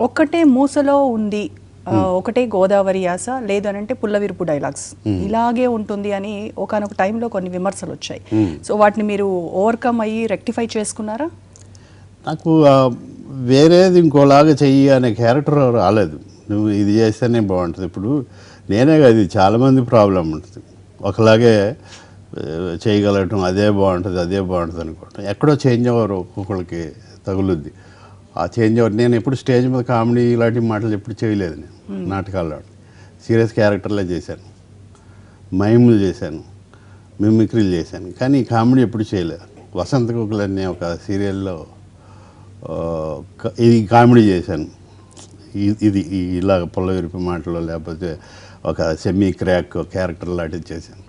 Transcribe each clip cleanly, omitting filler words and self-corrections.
ఒక్కటే మూసలో ఉంది, ఒకటే గోదావరి యాస, లేదనంటే పుల్లవిరుపు డైలాగ్స్ ఇలాగే ఉంటుంది అని ఒకానొక టైంలో కొన్ని విమర్శలు వచ్చాయి. సో వాటిని మీరు ఓవర్కమ్ అయ్యి రెక్టిఫై చేసుకున్నారా? నాకు వేరేది ఇంకోలాగా చెయ్యి అనే క్యారెక్టర్ రాలేదు. నువ్వు ఇది చేస్తేనే బాగుంటుంది. ఇప్పుడు నేనే కాదు, ఇది చాలామంది ప్రాబ్లం ఉంటుంది. ఒకలాగే చేయగలగటం, అదే బాగుంటుంది అనుకోవటం. ఎక్కడో చేంజ్ ఓవర్ ఒక్కొక్కరికి తగులుద్ది. ఆ చేంజ్ ఓవర్ నేను ఎప్పుడు స్టేజ్ మీద కామెడీ ఇలాంటి మాటలు ఎప్పుడు చేయలేదు. నేను నాటకాల్లో సీరియస్ క్యారెక్టర్లే చేశాను, మైములు చేశాను, మిమిక్రీలు చేశాను, కానీ కామెడీ ఎప్పుడు చేయలేదు. వసంత కుక్కలు అనే ఒక సీరియల్లో ఇది కామెడీ చేశాను. ఇది ఇలాగ పుల్లవిరిపి మాటలు, లేకపోతే ఒక సెమీ క్రాక్ క్యారెక్టర్ లాంటిది చేశాను.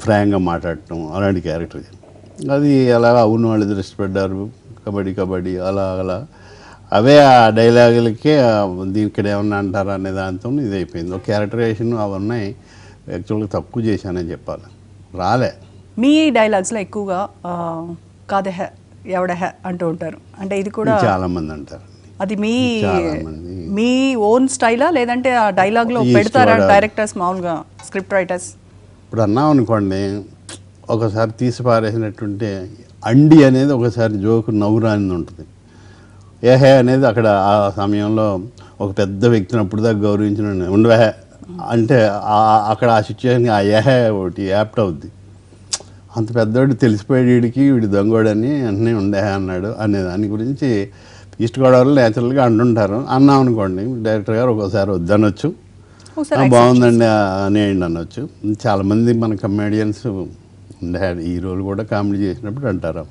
ఫ్రాంక్గా మాట్లాడటం అలాంటి క్యారెక్టర్ చేశాను. అది అలా అవును వాళ్ళు దృష్టి పెట్టారు, కబడ్డీ అలా అవే ఆ డైలాగులకే ఇక్కడ ఏమన్నా అంటారా అనే దాంతో ఇది అయిపోయింది. ఒక క్యారెక్టరైజేషన్ అవన్నీ యాక్చువల్గా తక్కువ చేశానని చెప్పాలి, రాలే. మీ డైలాగ్స్లో ఎక్కువగా కాదహ ఎవడహ అంటూ ఉంటారు, అంటే ఇది కూడా చాలామంది అంటారు. అది మీ ఓన్ స్టైలా, లేదంటే ఆ డైలాగ్లో పెడతారా డైరెక్టర్స్, మామూలుగా స్క్రిప్ట్ రైటర్స్? ఇప్పుడు అన్నాం అనుకోండి, ఒకసారి తీసి పారేసినట్టుంటే అండి అనేది ఒకసారి జోకు నవ్వురాని ఉంటుంది. ఏహే అనేది అక్కడ ఆ సమయంలో ఒక పెద్ద వ్యక్తిని అప్పుడు దాకా గౌరవించిన ఉండవే అంటే అక్కడ ఆ సిచ్యువేషన్కి ఆ ఏహే ఒకటి యాప్ట్ అవుద్ది. అంత పెద్దవాడు తెలిసిపోయాడు, వీడి దొంగోడని అన్నీ ఉండే అన్నాడు అనే దాని గురించి ఈస్ట్ గోదావరిలో నేచురల్గా అంటుంటారు. అన్నాం అనుకోండి, డైరెక్టర్ గారు ఒక్కోసారి వద్దనొచ్చు, బాగుందండి అనేయండి అనొచ్చు. చాలామంది మన కమెడియన్స్ ఉండే హీరోలు కూడా కామెడీ చేసినప్పుడు అంటారు.